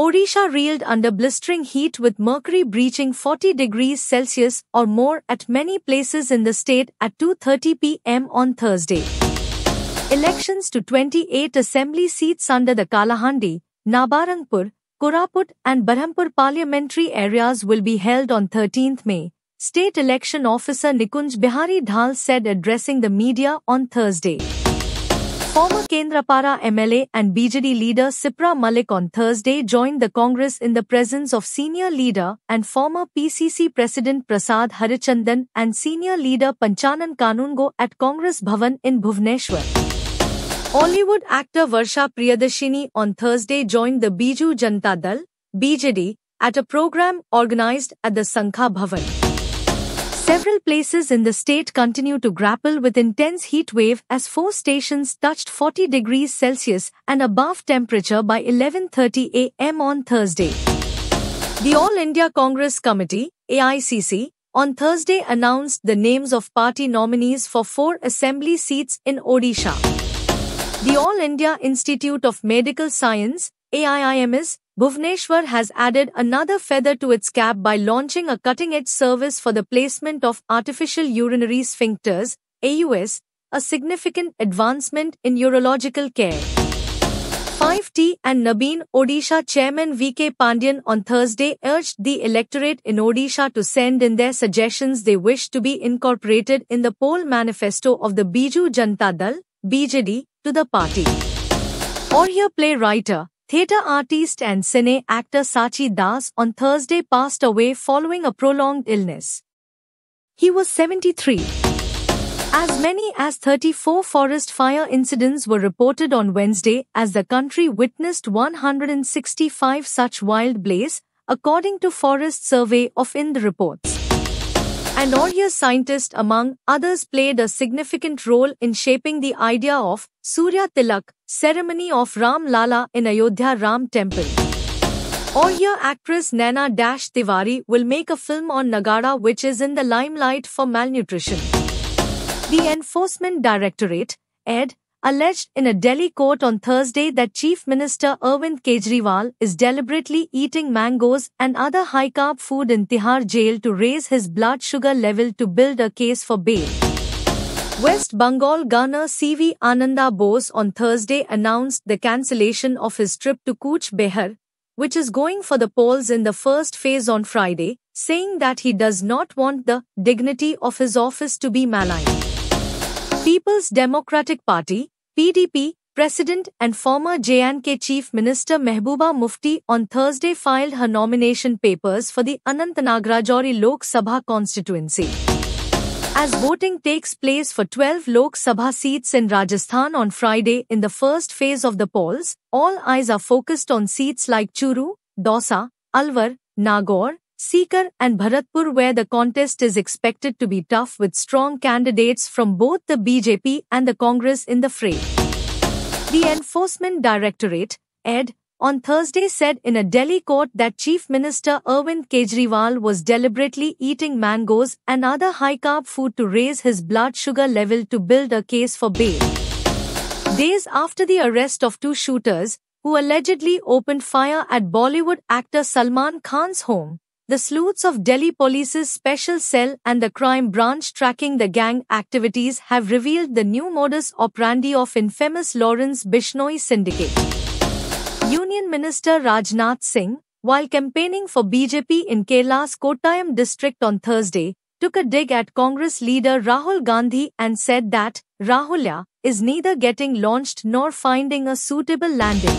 Odisha reeled under blistering heat with mercury breaching 40 degrees Celsius or more at many places in the state at 2:30 p.m. on Thursday. Elections to 28 assembly seats under the Kalahandi, Nabarangpur, Koraput and Berhampur parliamentary areas will be held on 13th May, State Election Officer Nikunj Bihari Dhal said addressing the media on Thursday. Former Kendrapara MLA and BJD leader Sipra Malik on Thursday joined the Congress in the presence of senior leader and former PCC President Prasad Harichandan and senior leader Panchanan Kanungo at Congress Bhavan in Bhubaneswar. Bollywood actor Varsha Priyadashini on Thursday joined the Biju Janata Dal (BJD) at a program organized at the Sankha Bhavan. Several places in the state continue to grapple with intense heat wave as 4 stations touched 40 degrees Celsius and above temperature by 11:30 a.m. on Thursday. The All India Congress Committee, AICC, on Thursday announced the names of party nominees for 4 assembly seats in Odisha. The All India Institute of Medical Science, AIIMS, Bhubaneswar has added another feather to its cap by launching a cutting-edge service for the placement of artificial urinary sphincters, AUS, a significant advancement in urological care. 5T and Nabeen Odisha Chairman VK Pandian on Thursday urged the electorate in Odisha to send in their suggestions they wish to be incorporated in the poll manifesto of the Biju Janata Dal, BJD, to the party. Oriya playwright, theatre artist and cine actor Sachi Das on Thursday passed away following a prolonged illness. He was 73. As many as 34 forest fire incidents were reported on Wednesday as the country witnessed 165 such wild blaze, according to Forest Survey of India reports. And Oriya scientist among others played a significant role in shaping the idea of Surya Tilak, ceremony of Ram Lala in Ayodhya Ram Temple. Oriya actress Naina Tiwari will make a film on Nagada which is in the limelight for malnutrition. The Enforcement Directorate, ED, alleged in a Delhi court on Thursday that Chief Minister Arvind Kejriwal is deliberately eating mangoes and other high-carb food in Tihar jail to raise his blood sugar level to build a case for bail. West Bengal Governor CV Ananda Bose on Thursday announced the cancellation of his trip to Cooch Behar, which is going for the polls in the first phase on Friday, saying that he does not want the dignity of his office to be maligned. People's Democratic Party, PDP, President and former J&K Chief Minister Mehbooba Mufti on Thursday filed her nomination papers for the Anantnag Rajouri Lok Sabha constituency. As voting takes place for 12 Lok Sabha seats in Rajasthan on Friday in the first phase of the polls, all eyes are focused on seats like Churu, Dausa, Alwar, Nagaur, Sikar and Bharatpur where the contest is expected to be tough with strong candidates from both the BJP and the Congress in the fray. The Enforcement Directorate, ED, on Thursday said in a Delhi court that Chief Minister Arvind Kejriwal was deliberately eating mangoes and other high-carb food to raise his blood sugar level to build a case for bail. Days after the arrest of 2 shooters, who allegedly opened fire at Bollywood actor Salman Khan's home, the sleuths of Delhi Police's Special Cell and the crime branch tracking the gang activities have revealed the new modus operandi of infamous Lawrence Bishnoi syndicate. Union Minister Rajnath Singh, while campaigning for BJP in Kerala's Kottayam district on Thursday, took a dig at Congress leader Rahul Gandhi and said that Rahulya is neither getting launched nor finding a suitable landing.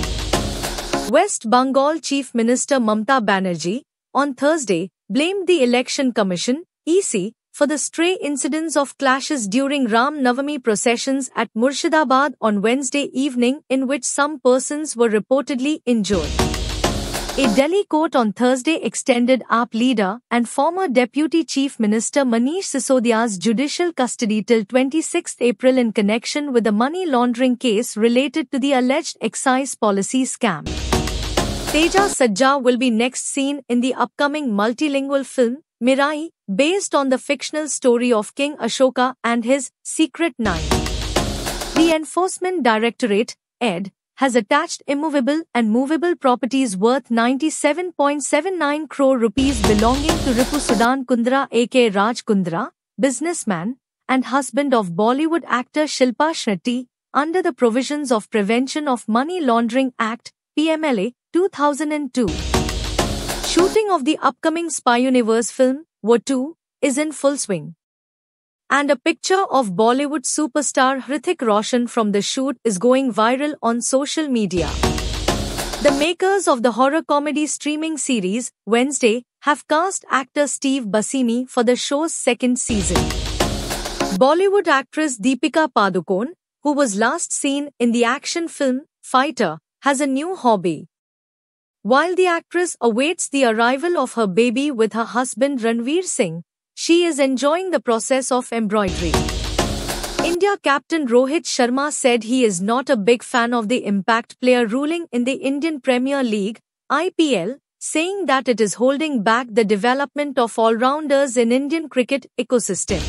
West Bengal Chief Minister Mamata Banerjee, on Thursday, blamed the Election Commission, EC, for the stray incidents of clashes during Ram Navami processions at Murshidabad on Wednesday evening in which some persons were reportedly injured. A Delhi court on Thursday extended AAP leader and former Deputy Chief Minister Manish Sisodia's judicial custody till 26 April in connection with a money laundering case related to the alleged excise policy scam. Teja Sajja will be next seen in the upcoming multilingual film, Mirai, based on the fictional story of King Ashoka and his Secret Nine. The Enforcement Directorate, ED, has attached immovable and movable properties worth 97.79 crore rupees belonging to Ripu Sudan Kundra aka Raj Kundra, businessman, and husband of Bollywood actor Shilpa Shetty, under the provisions of Prevention of Money Laundering Act, PMLA, 2002. Shooting of the upcoming Spy Universe film, War 2, is in full swing. And a picture of Bollywood superstar Hrithik Roshan from the shoot is going viral on social media. The makers of the horror comedy streaming series, Wednesday, have cast actor Steve Buscemi for the show's second season. Bollywood actress Deepika Padukone, who was last seen in the action film, Fighter, has a new hobby. While the actress awaits the arrival of her baby with her husband Ranveer Singh, she is enjoying the process of embroidery. India captain Rohit Sharma said he is not a big fan of the Impact player ruling in the Indian Premier League, IPL, saying that it is holding back the development of all-rounders in Indian cricket ecosystem.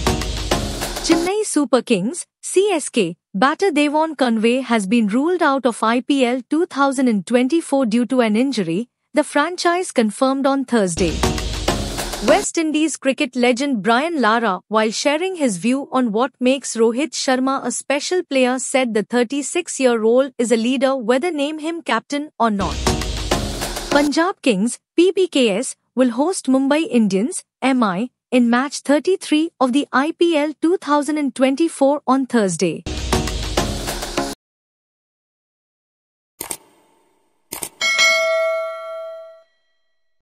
Chennai Super Kings, CSK, batter Devon Conway has been ruled out of IPL 2024 due to an injury, the franchise confirmed on Thursday. West Indies cricket legend Brian Lara, while sharing his view on what makes Rohit Sharma a special player, said the 36-year-old is a leader whether name him captain or not. Punjab Kings, PBKS, will host Mumbai Indians, MI, in match 33 of the IPL 2024 on Thursday.